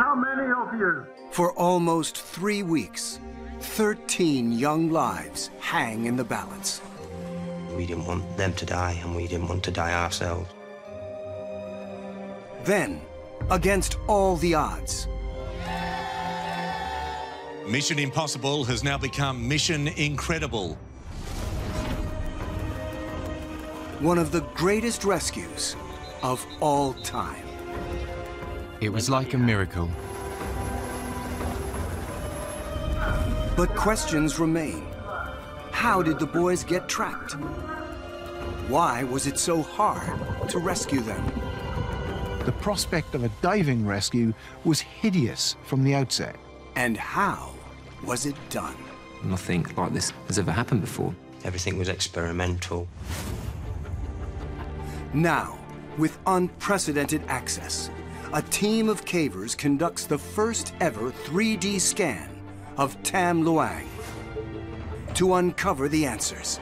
How many of you? For almost 3 weeks, 13 young lives hang in the balance. We didn't want them to die, and we didn't want to die ourselves. Then, against all the odds, Mission Impossible has now become Mission Incredible. one of the greatest rescues of all time. It was like a miracle. But questions remain. How did the boys get trapped? Why was it so hard to rescue them? The prospect of a diving rescue was hideous from the outset. And how was it done? Nothing like this has ever happened before. Everything was experimental. Now, with unprecedented access, a team of cavers conducts the first ever 3D scan of Tam Luang to uncover the answers.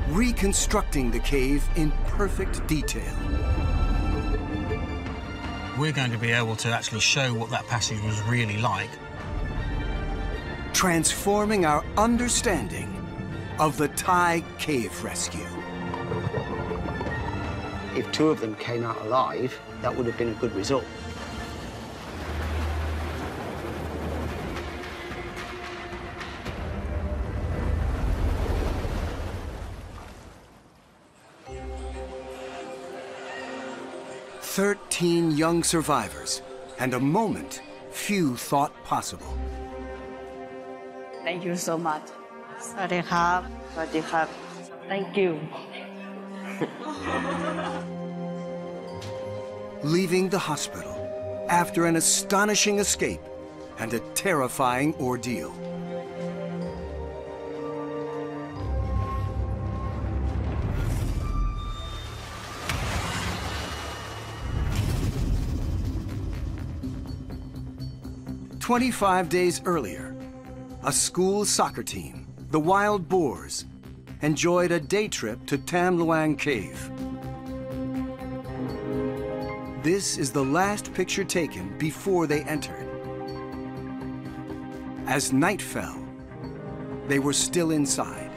Reconstructing the cave in perfect detail. We're going to be able to actually show what that passage was really like. Transforming our understanding of the Thai cave rescue. If 2 of them came out alive, that would have been a good result. "13 young survivors, and a moment few thought possible." Thank you so much. สวัสดีครับ สวัสดีครับ Thank you. Leaving the hospital after an astonishing escape and a terrifying ordeal. "25 days earlier, a school soccer team, the Wild Boars, enjoyed a day trip to Tam Luang Cave. This is the last picture taken before they entered. As night fell, they were still inside.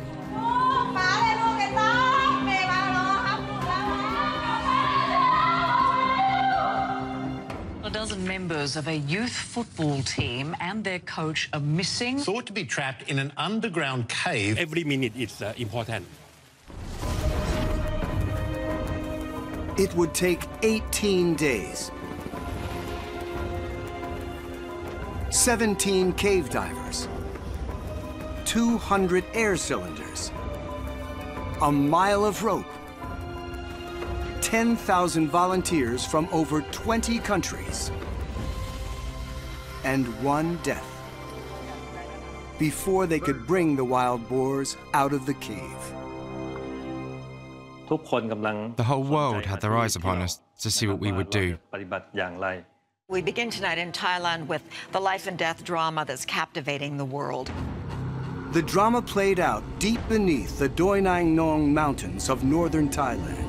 A dozen members of a youth football team and their coach are missing. Thought to be trapped in an underground cave. Every minute is important. It would take 18 days. 17 cave divers. 200 air cylinders. A mile of rope. 10,000 volunteers from over 20 countries. And 1 death before they could bring the wild boars out of the cave. The whole world had their eyes upon us to see what we would do. We begin tonight in Thailand with the life and death drama that's captivating the world. The drama played out deep beneath the Doi Nang Nong mountains of northern Thailand.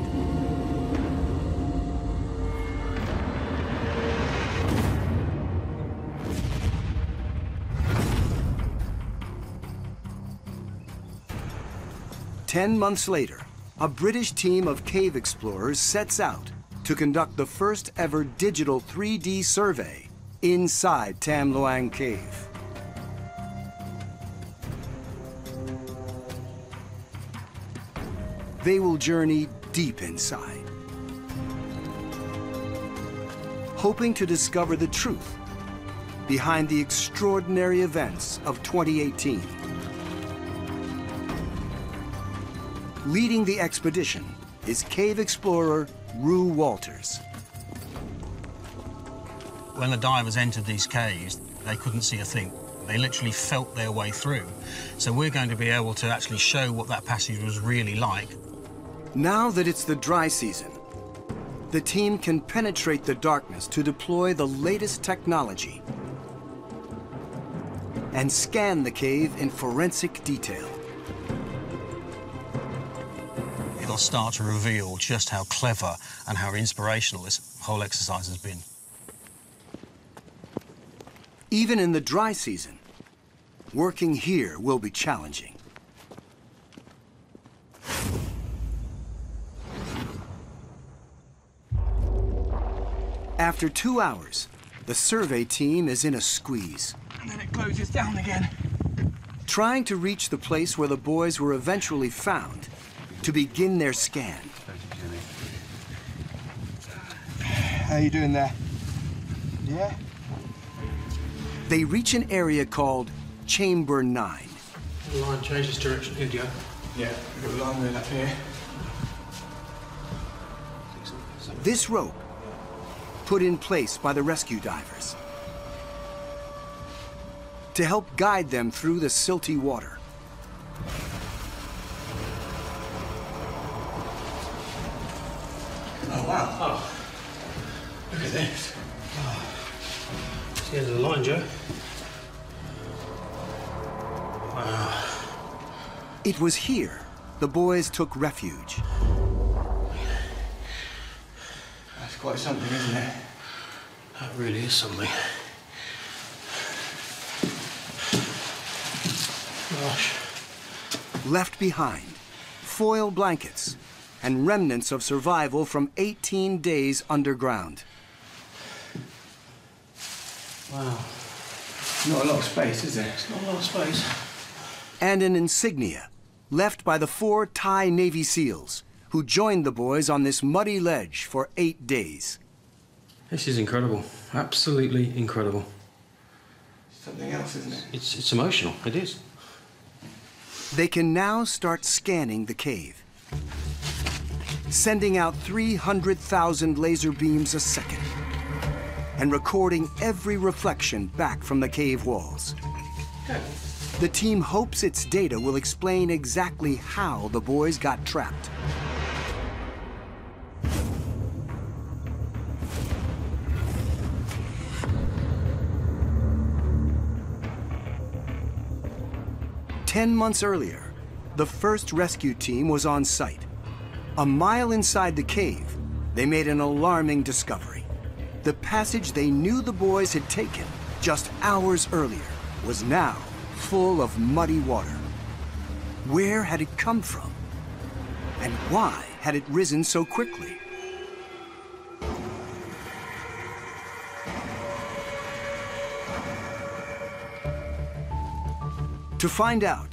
Ten months later, a British team of cave explorers sets out to conduct the first ever digital 3D survey inside Tam Luang Cave. They will journey deep inside, hoping to discover the truth behind the extraordinary events of 2018. Leading the expedition is cave explorer Rue Walters. When the divers entered these caves, they couldn't see a thing. They literally felt their way through. So we're going to be able to actually show what that passage was really like. Now that it's the dry season, the team can penetrate the darkness to deploy the latest technology and scan the cave in forensic detail. You've got start to reveal just how clever and how inspirational this whole exercise has been. Even in the dry season, working here will be challenging. After 2 hours, the survey team is in a squeeze. And then it closes down again. Trying to reach the place where the boys were eventually found to begin their scan. How you doing there? Yeah? They reach an area called Chamber 9. The line changes direction here, Joe. Yeah, we've got a line going up here. This rope, put in place by the rescue divers, to help guide them through the silty water. Oh, wow. Oh. Look at this. Oh. It's the end of the line, Joe. Wow. It was here the boys took refuge. That's quite something, isn't it? That really is something. Gosh. Left behind, foil blankets and remnants of survival from 18 days underground. Wow. Not a lot of space, is there? It's not a lot of space. And an insignia left by the 4 Thai Navy SEALs who joined the boys on this muddy ledge for 8 days. This is incredible. Absolutely incredible. Something else, isn't it? It's emotional. It is. They can now start scanning the cave, sending out 300,000 laser beams a second and recording every reflection back from the cave walls. Okay. The team hopes its data will explain exactly how the boys got trapped. Ten months earlier, the first rescue team was on site. A mile inside the cave, they made an alarming discovery. The passage they knew the boys had taken just hours earlier was now full of muddy water. Where had it come from? And why had it risen so quickly? To find out,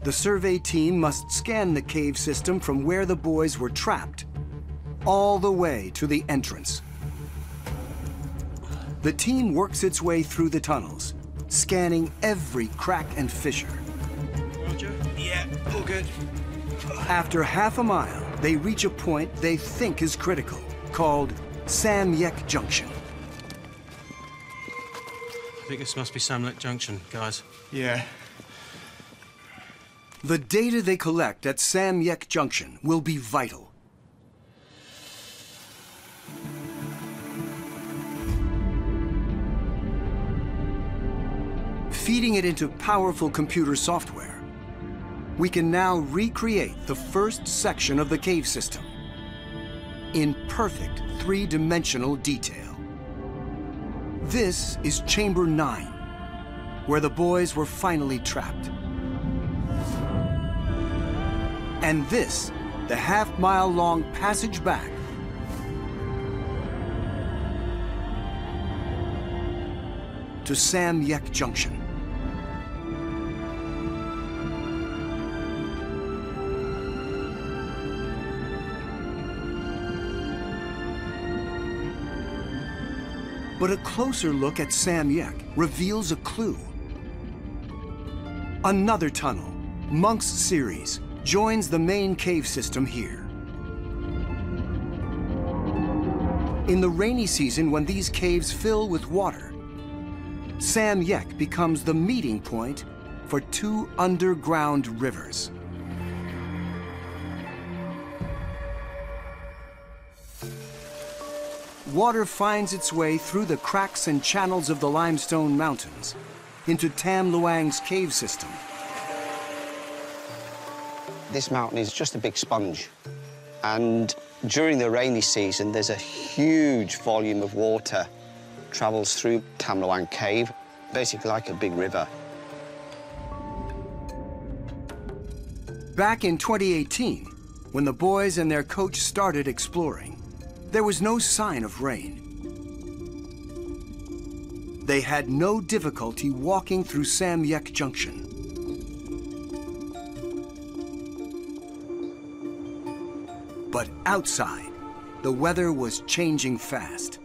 the survey team must scan the cave system from where the boys were trapped, all the way to the entrance. The team works its way through the tunnels, scanning every crack and fissure. Roger? Yeah, all good. After half a mile, they reach a point they think is critical, called Sam Yek Junction. I think this must be Sam Yek Junction, guys. Yeah. The data they collect at Sam Yek Junction will be vital. Feeding it into powerful computer software, we can now recreate the first section of the cave system in perfect three-dimensional detail. This is Chamber 9, where the boys were finally trapped. And this, the half-mile-long passage back to Sam Yek Junction. But a closer look at Sam Yek reveals a clue. Another tunnel, Monk's Series, joins the main cave system here. In the rainy season, when these caves fill with water, Sam Yek becomes the meeting point for 2 underground rivers. Water finds its way through the cracks and channels of the limestone mountains into Tam Luang's cave system. This mountain is just a big sponge. And during the rainy season, there's a huge volume of water travels through Tam Luang Cave, basically like a big river. Back in 2018, when the boys and their coach started exploring, there was no sign of rain. They had no difficulty walking through Sam Yek Junction. But outside, the weather was changing fast.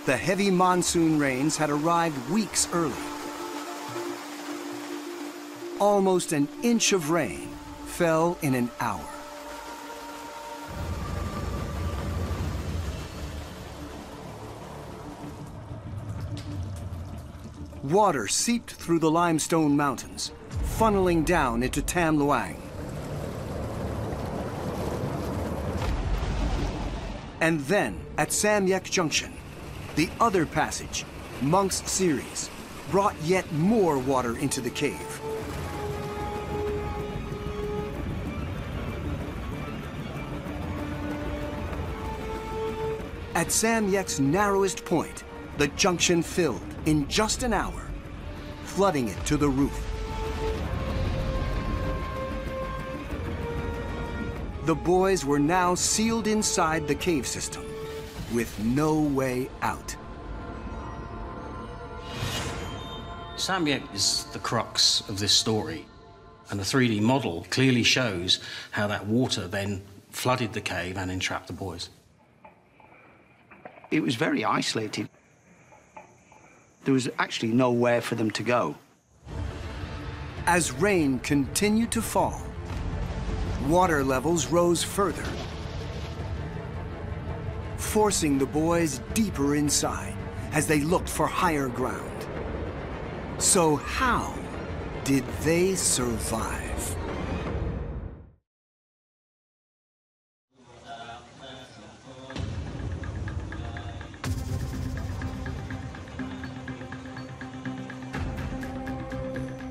The heavy monsoon rains had arrived weeks early. Almost an inch of rain fell in an hour. Water seeped through the limestone mountains, funneling down into Tam Luang. And then, at Sam Yek Junction, the other passage, Monk's Series, brought yet more water into the cave. At Sam Yek's narrowest point, the junction filled in just an hour, flooding it to the roof. The boys were now sealed inside the cave system, with no way out. Sam Yek is the crux of this story, and the 3D model clearly shows how that water then flooded the cave and entrapped the boys. It was very isolated. There was actually nowhere for them to go. As rain continued to fall, water levels rose further, forcing the boys deeper inside as they looked for higher ground. So how did they survive?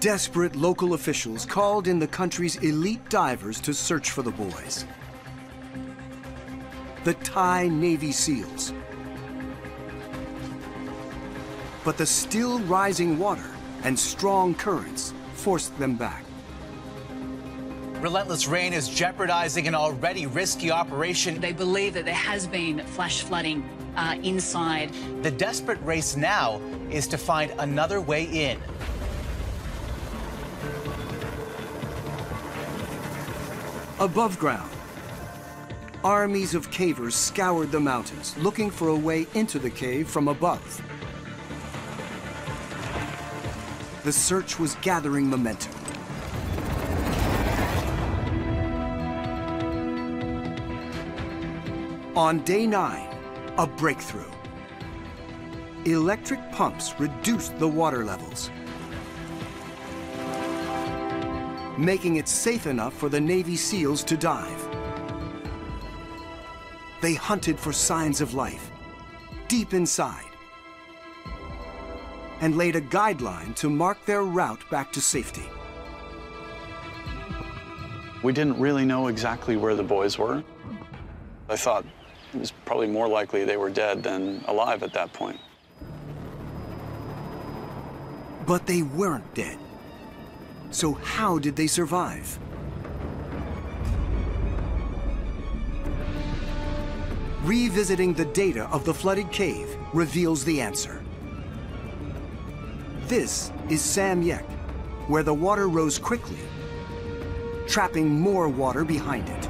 Desperate local officials called in the country's elite divers to search for the boys. The Thai Navy SEALs. But the still rising water and strong currents forced them back. Relentless rain is jeopardizing an already risky operation. They believe that there has been flash flooding inside. The desperate race now is to find another way in. Above ground, armies of cavers scoured the mountains, looking for a way into the cave from above. The search was gathering momentum. On day 9, a breakthrough. Electric pumps reduced the water levels, making it safe enough for the Navy SEALs to dive. They hunted for signs of life deep inside and laid a guideline to mark their route back to safety. We didn't really know exactly where the boys were. I thought it was probably more likely they were dead than alive at that point. But they weren't dead. So how did they survive? Revisiting the data of the flooded cave reveals the answer. This is Sam Yek, where the water rose quickly, trapping more water behind it.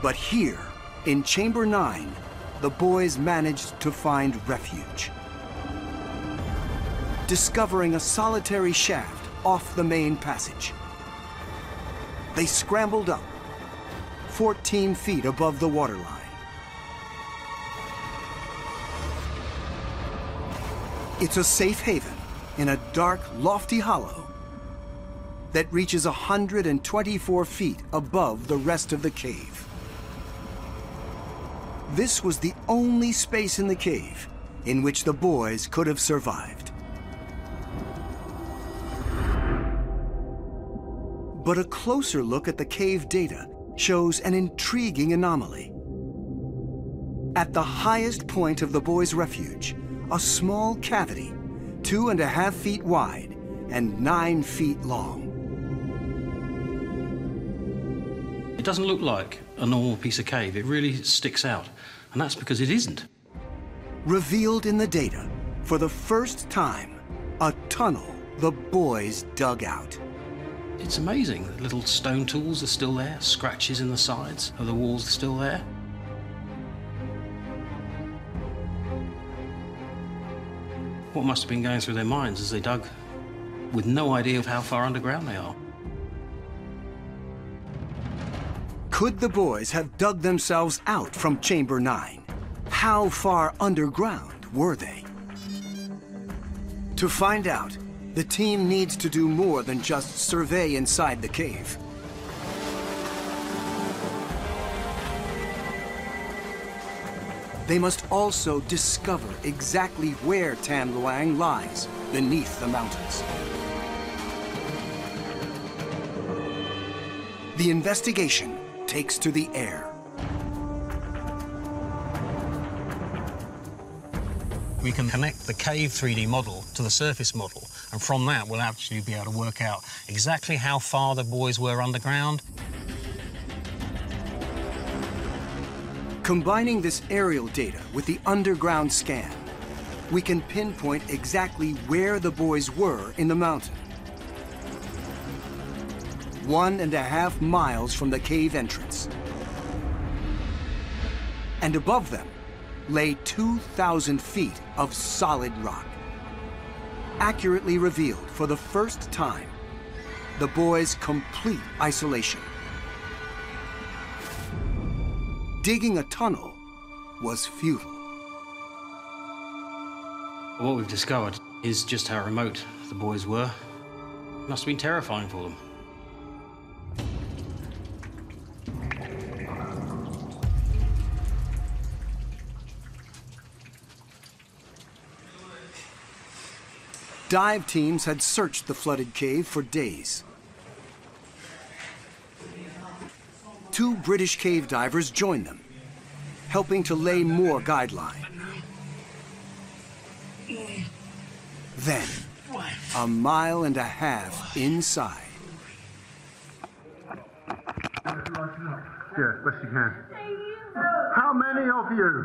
But here, in Chamber 9, the boys managed to find refuge, discovering a solitary shaft off the main passage. They scrambled up, 14 feet above the waterline. It's a safe haven in a dark, lofty hollow that reaches 124 feet above the rest of the cave. This was the only space in the cave in which the boys could have survived. But a closer look at the cave data shows an intriguing anomaly. At the highest point of the boys' refuge, a small cavity, 2.5 feet wide and 9 feet long. It doesn't look like a normal piece of cave. It really sticks out, and that's because it isn't. Revealed in the data, for the first time, a tunnel the boys dug out. It's amazing. The little stone tools are still there, scratches in the sides of the walls are still there. What must have been going through their minds as they dug, with no idea of how far underground they are? Could the boys have dug themselves out from Chamber 9? How far underground were they? To find out, the team needs to do more than just survey inside the cave. They must also discover exactly where Tam Luang lies beneath the mountains. The investigation takes to the air. We can connect the cave 3D model to the surface model, and from that we'll actually be able to work out exactly how far the boys were underground. Combining this aerial data with the underground scan, we can pinpoint exactly where the boys were in the mountain. 1.5 miles from the cave entrance. And above them lay 2,000 feet of solid rock. Accurately revealed for the first time the boys' complete isolation. Digging a tunnel was futile. What we've discovered is just how remote the boys were. It must have been terrifying for them. Dive teams had searched the flooded cave for days. 2 British cave divers joined them, helping to lay more guideline. Then, 1.5 miles inside. Yes, best you can. How many of you?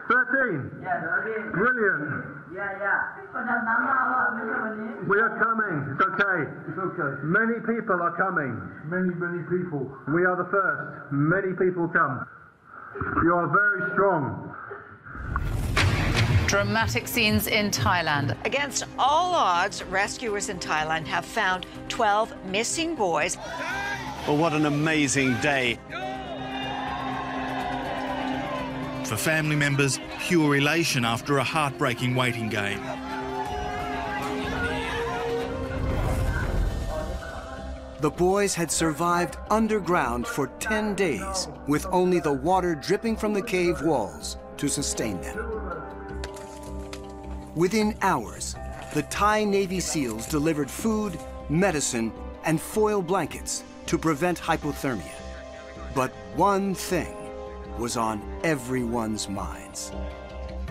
13. Brilliant. We are coming. It's okay. It's okay. Many people are coming. Many people. We are the first. Many people come. You are very strong. Dramatic scenes in Thailand. Against all odds, rescuers in Thailand have found 12 missing boys. Well, what an amazing day. For family members, pure elation after a heartbreaking waiting game. The boys had survived underground for 10 days with only the water dripping from the cave walls to sustain them. Within hours, the Thai Navy SEALs delivered food, medicine, and foil blankets to prevent hypothermia. But one thing was on everyone's minds.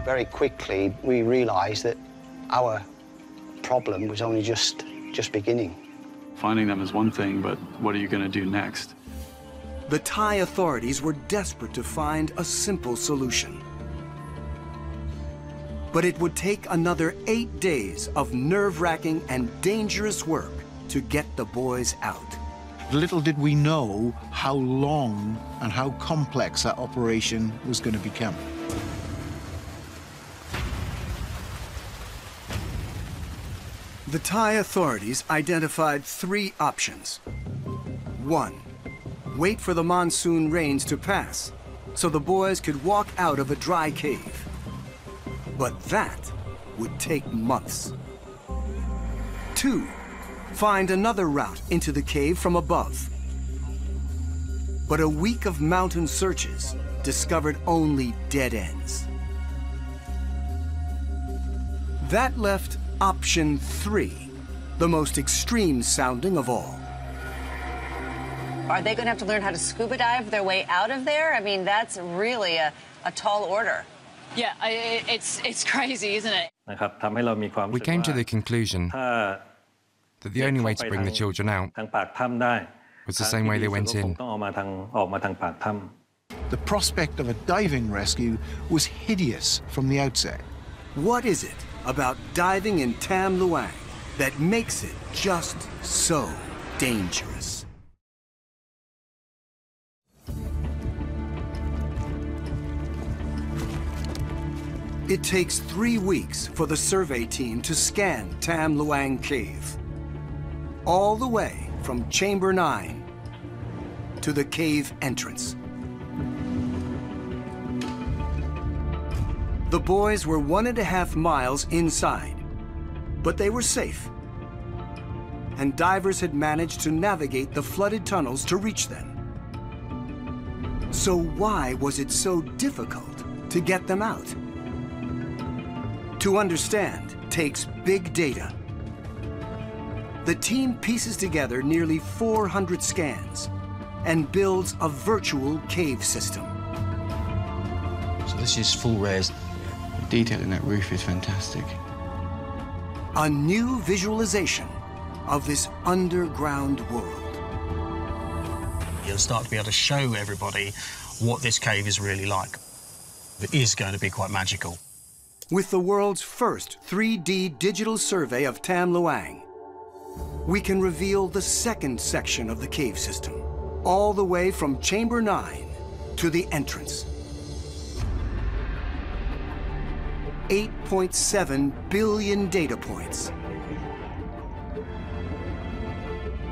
Very quickly, we realized that our problem was only just beginning. Finding them is one thing, but what are you going to do next? The Thai authorities were desperate to find a simple solution. But it would take another 8 days of nerve-wracking and dangerous work to get the boys out. Little did we know how long and how complex that operation was going to become. The Thai authorities identified 3 options. 1, wait for the monsoon rains to pass so the boys could walk out of a dry cave. But that would take months. 2, find another route into the cave from above. But a week of mountain searches discovered only dead ends. That left option 3, the most extreme sounding of all. Are they going to have to learn how to scuba dive their way out of there? I mean, that's really a tall order. Yeah, it's crazy, isn't it? We came to the conclusion that the only way to bring the children out was the same way they went in. The prospect of a diving rescue was hideous from the outset. What is it about diving in Tam Luang that makes it just so dangerous? It takes 3 weeks for the survey team to scan Tam Luang Cave, all the way from Chamber 9 to the cave entrance. The boys were 1.5 miles inside, but they were safe, and divers had managed to navigate the flooded tunnels to reach them. So why was it so difficult to get them out? To understand takes big data. The team pieces together nearly 400 scans and builds a virtual cave system. So this is full res. The detail in that roof is fantastic. A new visualization of this underground world. You'll start to be able to show everybody what this cave is really like. It is going to be quite magical. With the world's first 3D digital survey of Tam Luang, we can reveal the second section of the cave system, all the way from Chamber 9 to the entrance. 8.7 billion data points.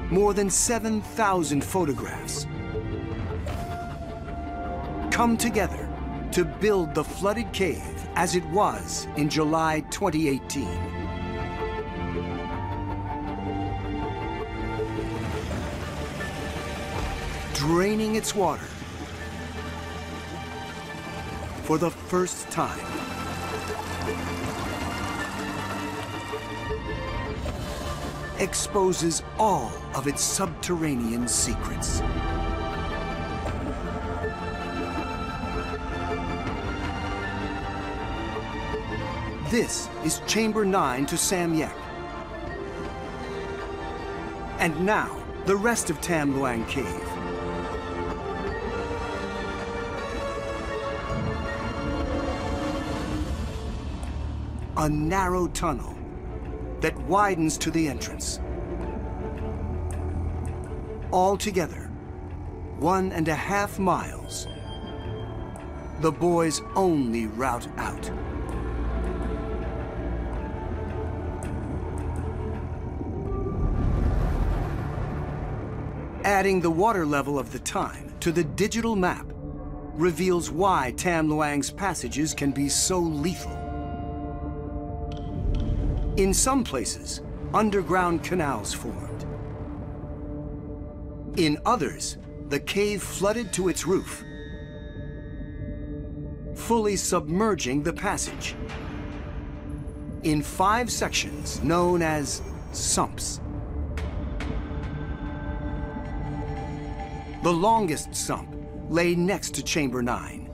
More than 7,000 photographs come together to build the flooded cave as it was in July 2018. Draining its water for the first time. Exposes all of its subterranean secrets. This is Chamber 9 to Samyek. And now, the rest of Tam Luang Cave. A narrow tunnel that widens to the entrance. Altogether, 1.5 miles. The boys' only route out. Adding the water level of the time to the digital map reveals why Tam Luang's passages can be so lethal. In some places, underground canals formed. In others, the cave flooded to its roof, fully submerging the passage. In 5 sections known as sumps. The longest sump lay next to Chamber 9,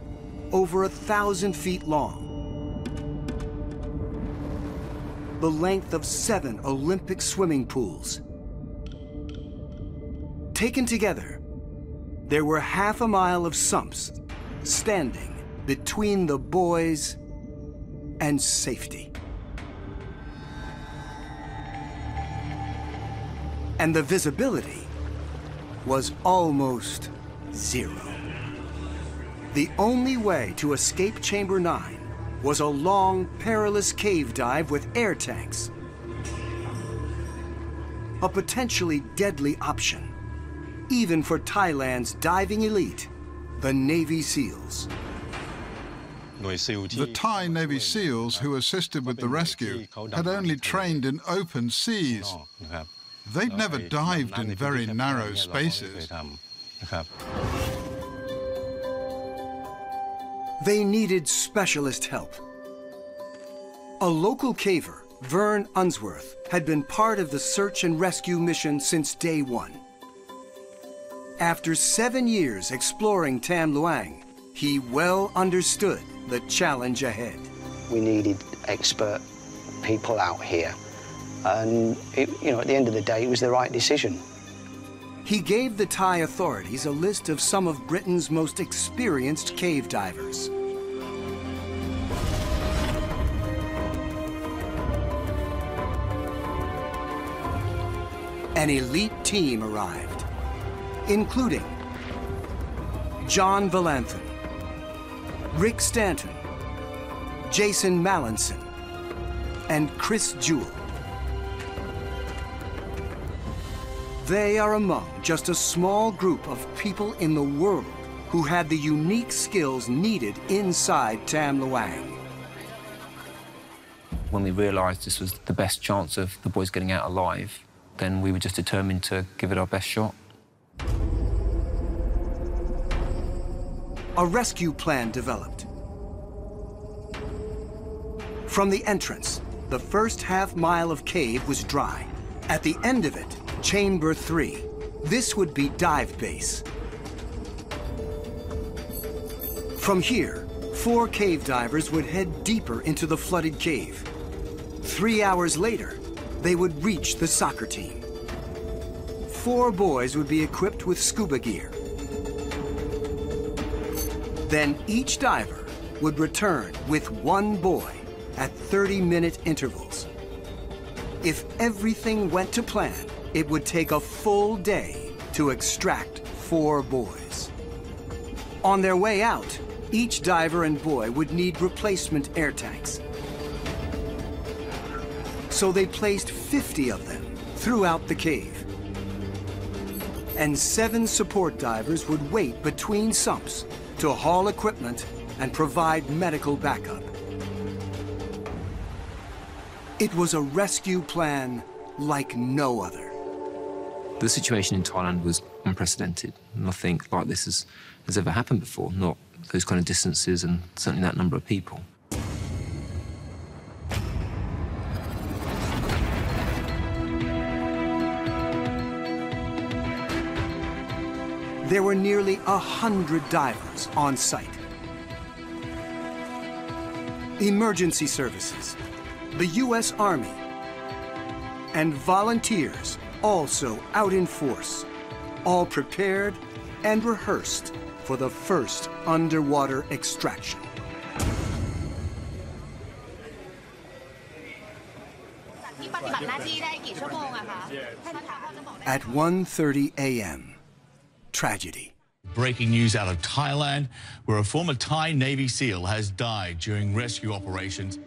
over 1,000 feet long. The length of 7 Olympic swimming pools. Taken together, there were 1/2 mile of sumps standing between the boys and safety. And the visibility was almost zero. The only way to escape Chamber 9 was a long, perilous cave dive with air tanks. A potentially deadly option, even for Thailand's diving elite, the Navy SEALs. The Thai Navy SEALs who assisted with the rescue had only trained in open seas. They'd never dived in very narrow spaces. They needed specialist help. A local caver, Vern Unsworth, had been part of the search and rescue mission since day 1. After 7 years exploring Tam Luang, he well understood the challenge ahead. We needed expert people out here. And, at the end of the day, it was the right decision. He gave the Thai authorities a list of some of Britain's most experienced cave divers. An elite team arrived, including John Valanthan, Rick Stanton, Jason Mallinson, and Chris Jewell. They are among just a small group of people in the world who had the unique skills needed inside Tam Luang. When we realised this was the best chance of the boys getting out alive, then we were just determined to give it our best shot. A rescue plan developed. From the entrance, the first half-mile of cave was dry. At the end of it, Chamber 3. This would be dive base. From here, 4 cave divers would head deeper into the flooded cave. 3 hours later, they would reach the soccer team. 4 boys would be equipped with scuba gear. Then each diver would return with 1 boy at 30-minute intervals. If everything went to plan, it would take a full day to extract 4 boys. On their way out, each diver and boy would need replacement air tanks. So they placed 50 of them throughout the cave. And 7 support divers would wait between sumps to haul equipment and provide medical backup. It was a rescue plan like no other. The situation in Thailand was unprecedented. Nothing like this has ever happened before, not those kind of distances and certainly that number of people. There were nearly 100 divers on site. Emergency services, the U.S. Army, and volunteers also out in force, all prepared and rehearsed for the first underwater extraction. At 1:30 a.m., tragedy. Breaking news out of Thailand, where a former Thai Navy SEAL has died during rescue operations.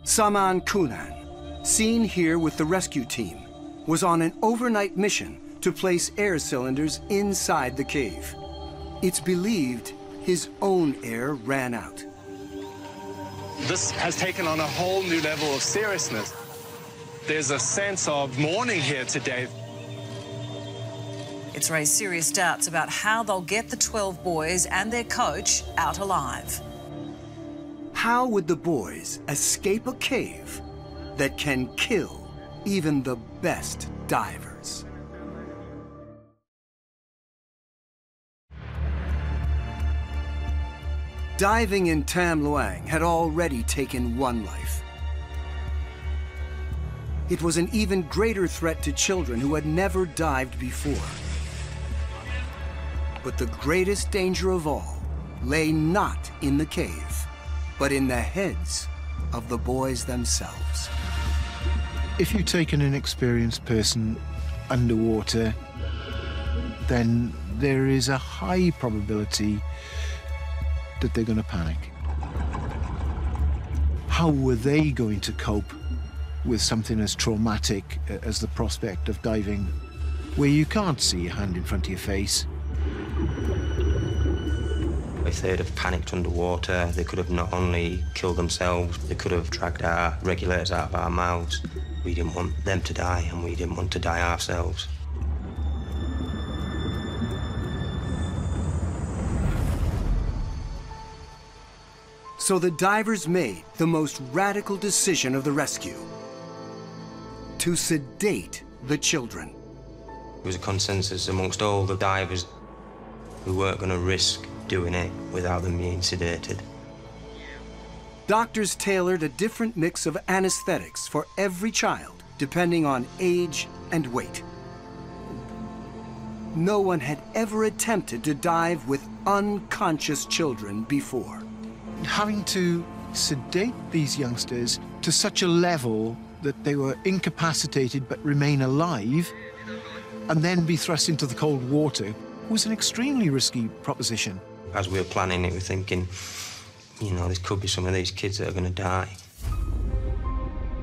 Saman Kunan, seen here with the rescue team, was on an overnight mission to place air cylinders inside the cave. It's believed his own air ran out. This has taken on a whole new level of seriousness. There's a sense of mourning here today. It's raised serious doubts about how they'll get the 12 boys and their coach out alive. How would the boys escape a cave that can kill even the best divers? Diving in Tam Luang had already taken 1 life. It was an even greater threat to children who had never dived before. But the greatest danger of all lay not in the cave, but in the heads of the boys themselves. If you take an inexperienced person underwater, then there is a high probability that they're going to panic. How were they going to cope with something as traumatic as the prospect of diving where you can't see a hand in front of your face? If they'd have panicked underwater, they could have not only killed themselves, they could have dragged our regulators out of our mouths. We didn't want them to die, and we didn't want to die ourselves. So the divers made the most radical decision of the rescue: to sedate the children. There was a consensus amongst all the divers who weren't going to risk doing it without them being sedated. Doctors tailored a different mix of anesthetics for every child, depending on age and weight. No one had ever attempted to dive with unconscious children before. Having to sedate these youngsters to such a level that they were incapacitated but remain alive, and then be thrust into the cold water, was an extremely risky proposition. As we were planning it, we were thinking, you know, there could be some of these kids that are going to die.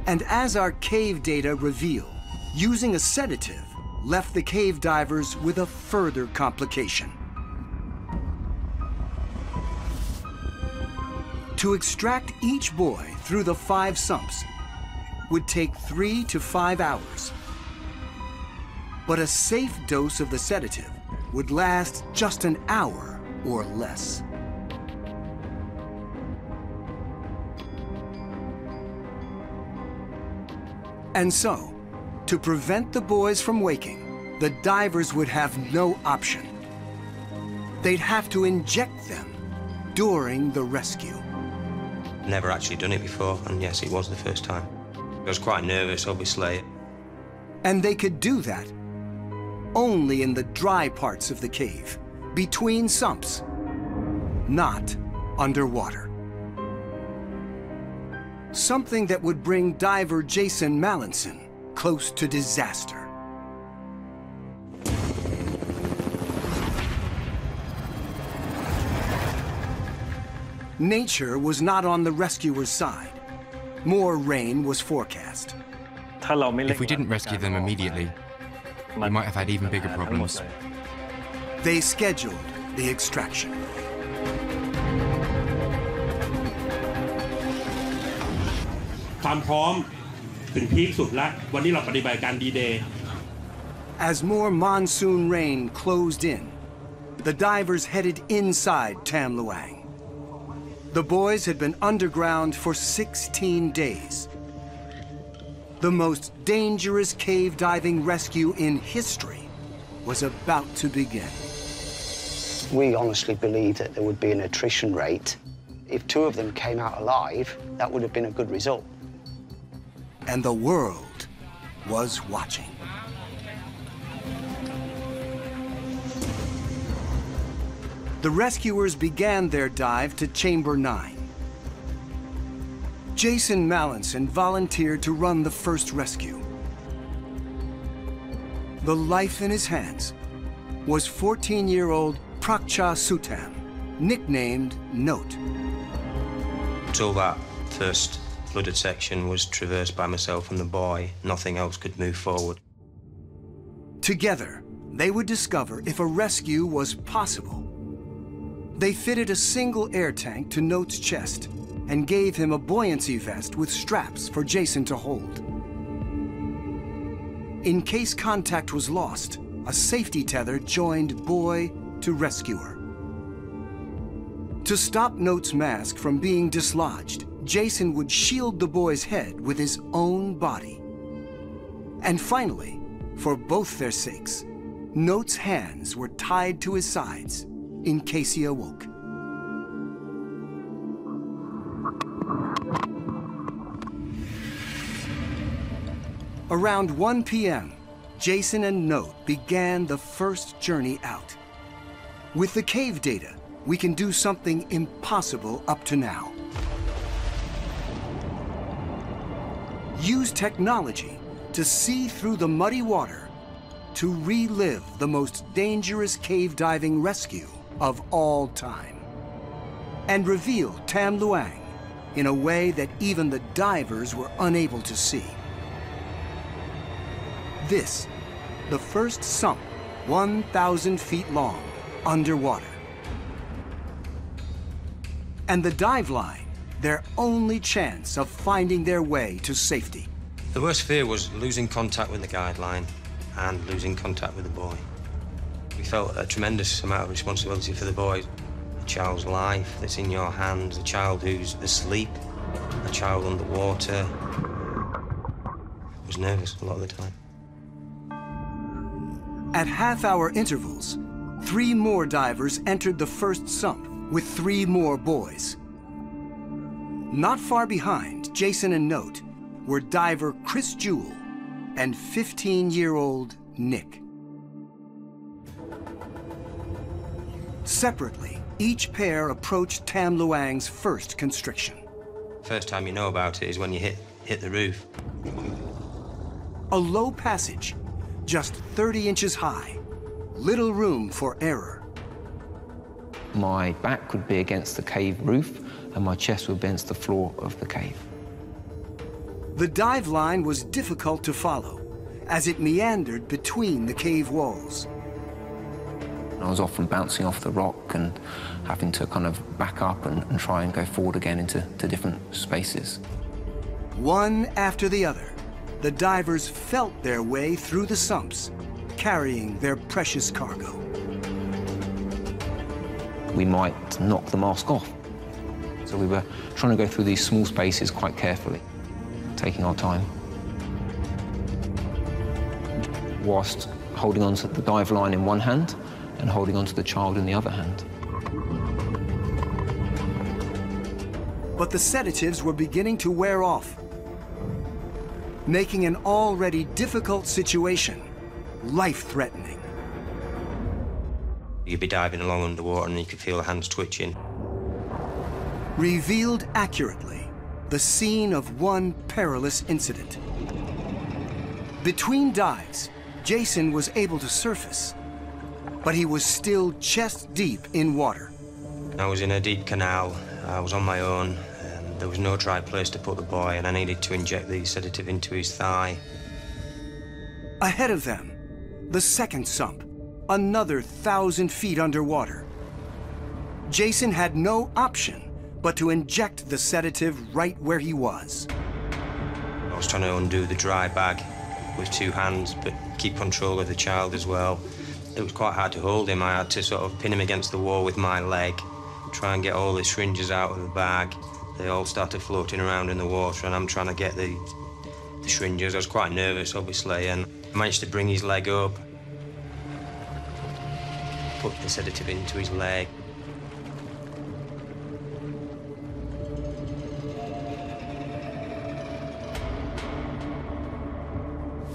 And as our cave data reveal, using a sedative left the cave divers with a further complication. To extract each boy through the 5 sumps would take 3 to 5 hours. But a safe dose of the sedative would last just an hour or less. And so, to prevent the boys from waking, the divers would have no option. They'd have to inject them during the rescue. Never actually done it before, and yes, it was the first time. I was quite nervous, obviously. And they could do that only in the dry parts of the cave, between sumps, not underwater. Something that would bring diver Jason Mallinson close to disaster. Nature was not on the rescuers' side. More rain was forecast. If we didn't rescue them immediately, we might have had even bigger problems. They scheduled the extraction. As more monsoon rain closed in, the divers headed inside Tam Luang. The boys had been underground for 16 days. The most dangerous cave diving rescue in history was about to begin. We honestly believed that there would be an attrition rate. If 2 of them came out alive, that would have been a good result. And the world was watching. The rescuers began their dive to Chamber 9. Jason Mallinson volunteered to run the first rescue. The life in his hands was 14-year-old Prakcha Sutam, nicknamed Note. Until that first flooded section was traversed by myself and the boy, nothing else could move forward. Together, they would discover if a rescue was possible. They fitted a single air tank to Note's chest and gave him a buoyancy vest with straps for Jason to hold. In case contact was lost, a safety tether joined boy to rescuer. To stop Note's mask from being dislodged, Jason would shield the boy's head with his own body. And finally, for both their sakes, Note's hands were tied to his sides in case he awoke. Around 1 p.m., Jason and Note began the first journey out. With the cave data, we can do something impossible up to now. Use technology to see through the muddy water to relive the most dangerous cave diving rescue of all time, and reveal Tam Luang in a way that even the divers were unable to see. This, the first sump 1,000 feet long underwater. And the dive line, their only chance of finding their way to safety. The worst fear was losing contact with the guideline and losing contact with the boy. We felt a tremendous amount of responsibility for the boy. A child's life that's in your hands, a child who's asleep, a child underwater. I was nervous a lot of the time. At half-hour intervals, 3 more divers entered the first sump with 3 more boys. Not far behind Jason and Note were diver Chris Jewell and 15-year-old Nick. Separately, each pair approached Tam Luang's first constriction. First time you know about it is when you hit the roof. A low passage, just 30 inches high, little room for error. My back would be against the cave roof, and my chest would be against the floor of the cave. The dive line was difficult to follow, as it meandered between the cave walls. I was often bouncing off the rock and having to kind of back up and try and go forward again into different spaces. One after the other, the divers felt their way through the sumps, carrying their precious cargo. We might knock the mask off. So we were trying to go through these small spaces quite carefully, taking our time, whilst holding on to the dive line in one hand and holding on to the child in the other hand. But the sedatives were beginning to wear off, making an already difficult situation life-threatening. You'd be diving along underwater and you could feel the hands twitching. Revealed accurately the scene of one perilous incident. Between dives, Jason was able to surface, but he was still chest-deep in water. I was in a deep canal. I was on my own. There was no dry place to put the boy, and I needed to inject the sedative into his thigh. Ahead of them, the second sump, another 1,000 feet underwater. Jason had no option but to inject the sedative right where he was. I was trying to undo the dry bag with 2 hands, but keep control of the child as well. It was quite hard to hold him. I had to sort of pin him against the wall with my leg, try and get all the syringes out of the bag. They all started floating around in the water, and I'm trying to get the syringes. I was quite nervous, obviously, and I managed to bring his leg up, put the sedative into his leg.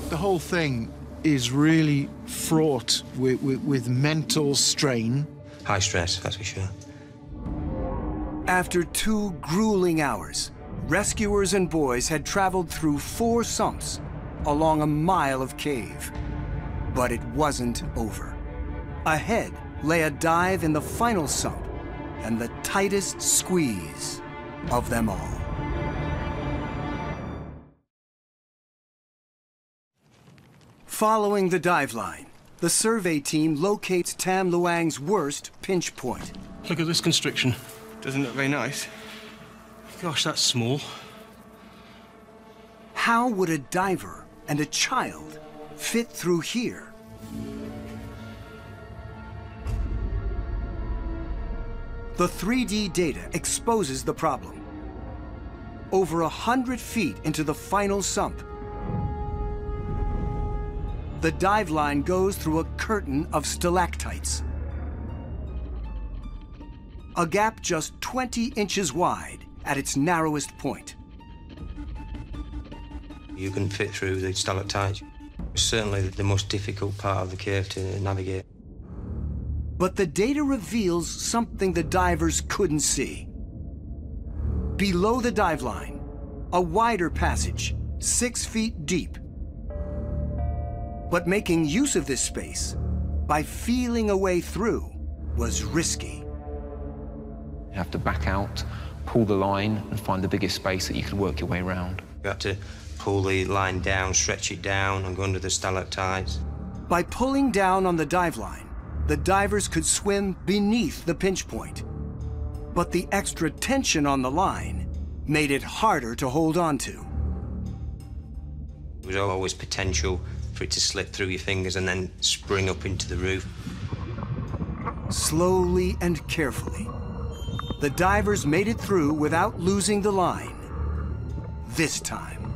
The whole thing is really fraught with mental strain. High stress, that's for sure. After 2 grueling hours, rescuers and boys had traveled through 4 sumps along a mile of cave. But it wasn't over. Ahead lay a dive in the final sump and the tightest squeeze of them all. Following the dive line, the survey team locates Tam Luang's worst pinch point. Look at this constriction. Doesn't look very nice. Gosh, that's small. How would a diver and a child fit through here? The 3D data exposes the problem. Over 100 feet into the final sump, the dive line goes through a curtain of stalactites. A gap just 20 inches wide at its narrowest point. You couldn't fit through the stalactites. It's certainly the most difficult part of the cave to navigate. But the data reveals something the divers couldn't see. Below the dive line, a wider passage, 6 feet deep. But making use of this space by feeling a way through was risky. You have to back out, pull the line, and find the biggest space that you could work your way around. You had to pull the line down, stretch it down, and go under the stalactites. By pulling down on the dive line, the divers could swim beneath the pinch point. But the extra tension on the line made it harder to hold on to. There was always potential for it to slip through your fingers and then spring up into the roof. Slowly and carefully, the divers made it through without losing the line. This time.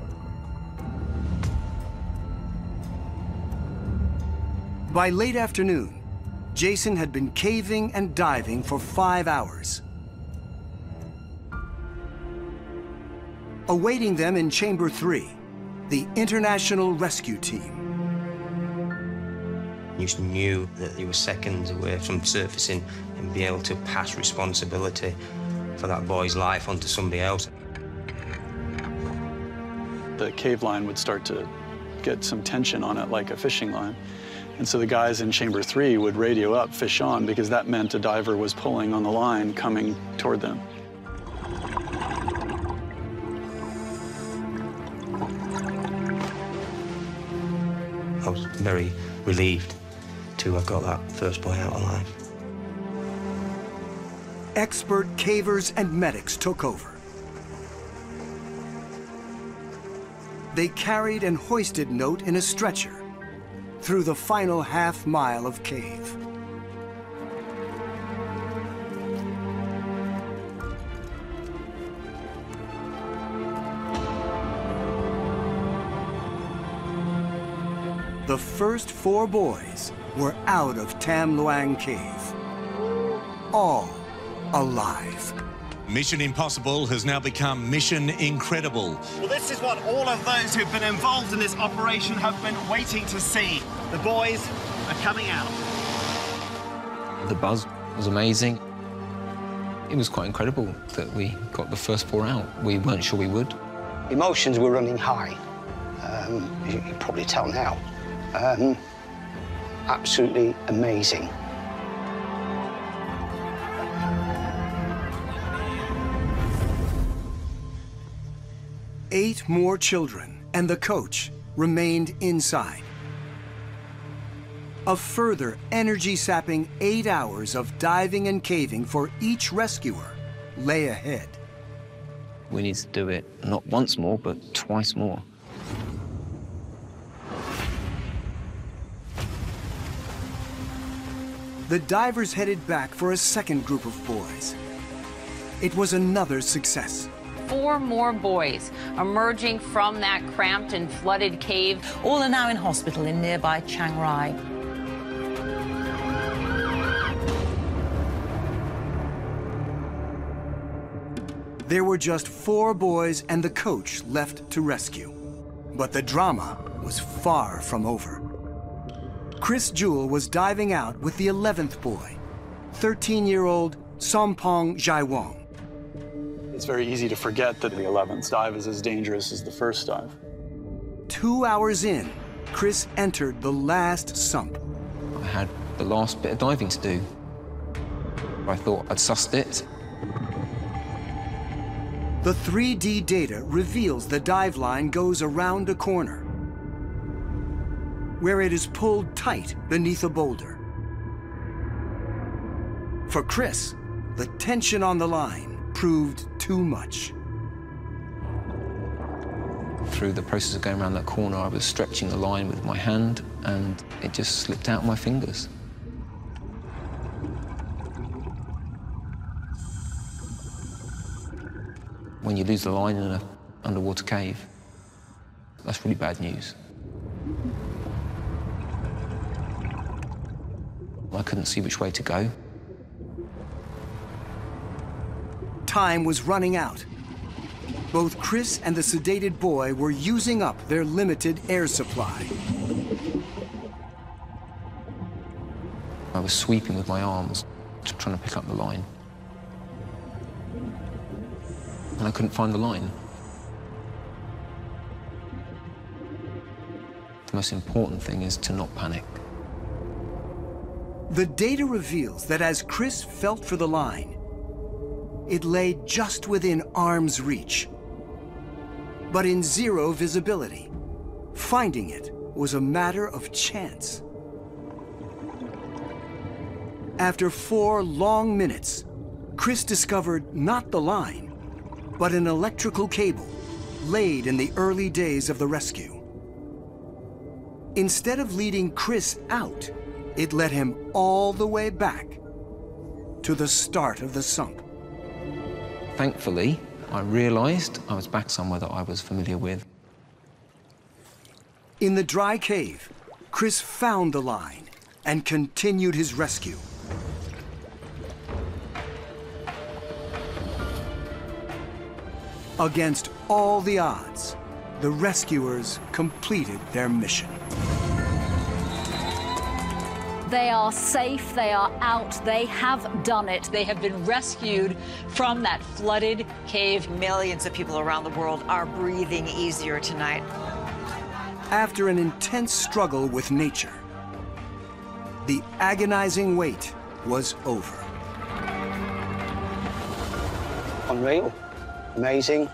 By late afternoon, Jason had been caving and diving for 5 hours. Awaiting them in Chamber 3, the International Rescue Team. You knew that you were seconds away from surfacing and being able to pass responsibility for that boy's life onto somebody else. The cave line would start to get some tension on it like a fishing line. And so the guys in Chamber 3 would radio up, fish on, because that meant a diver was pulling on the line coming toward them. I was very relieved to have got that first boy out alive. Expert cavers and medics took over. They carried and hoisted Note in a stretcher through the final half-mile of cave. The first 4 boys were out of Tam Luang Cave, all alive. Mission Impossible has now become Mission Incredible. Well, this is what all of those who've been involved in this operation have been waiting to see. The boys are coming out. The buzz was amazing. It was quite incredible that we got the first 4 out. We weren't sure we would. Emotions were running high. You can probably tell now. Absolutely amazing. Eight more children and the coach remained inside. A further energy-sapping 8 hours of diving and caving for each rescuer lay ahead. We need to do it not once more, but twice more. The divers headed back for a second group of boys. It was another success. 4 more boys emerging from that cramped and flooded cave. All are now in hospital in nearby Chiang Rai. There were just 4 boys and the coach left to rescue. But the drama was far from over. Chris Jewell was diving out with the 11th boy, 13-year-old Sompong Jaiwong. It's very easy to forget that the 11th dive is as dangerous as the first dive. 2 hours in, Chris entered the last sump. I had the last bit of diving to do. I thought I'd sussed it. The 3D data reveals the dive line goes around a corner, where it is pulled tight beneath a boulder. For Chris, the tension on the line proved too much. Through the process of going around that corner, I was stretching the line with my hand, and it just slipped out of my fingers. When you lose the line in an underwater cave, that's really bad news. I couldn't see which way to go. Time was running out. Both Chris and the sedated boy were using up their limited air supply. I was sweeping with my arms, trying to pick up the line. And I couldn't find the line. The most important thing is to not panic. The data reveals that as Chris felt for the line, it lay just within arm's reach, but in zero visibility. Finding it was a matter of chance. After 4 long minutes, Chris discovered not the line, but an electrical cable laid in the early days of the rescue. Instead of leading Chris out, it led him all the way back to the start of the sump. Thankfully, I realized I was back somewhere that I was familiar with. In the dry cave, Chris found the line and continued his rescue. Against all the odds, the rescuers completed their mission. They are safe, they are out, they have done it. They have been rescued from that flooded cave. Millions of people around the world are breathing easier tonight. After an intense struggle with nature, the agonizing wait was over. Unreal. Amazing.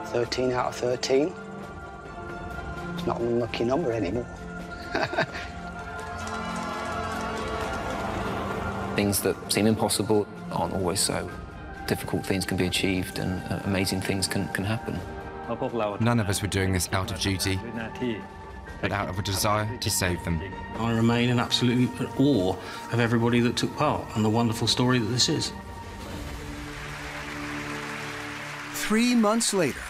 13 out of 13. It's not an unlucky number anymore. Things that seem impossible aren't always so. Difficult things can be achieved and amazing things can happen. None of us were doing this out of duty, but out of a desire to save them. I remain in absolute awe of everybody that took part and the wonderful story that this is. 3 months later,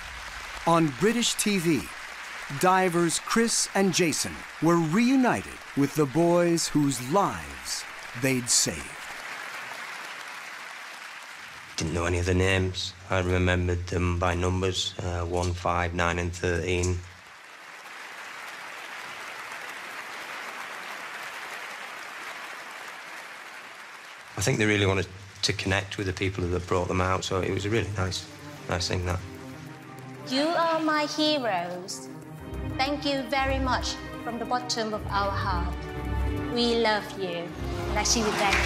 on British TV, divers Chris and Jason were reunited with the boys whose lives they'd saved. Didn't know any of the names. I remembered them by numbers, 1, 5, 9 and 13. I think they really wanted to connect with the people that brought them out, so it was a really nice thing, that. You are my heroes. Thank you very much from the bottom of our heart. We love you.และชีวิตแรก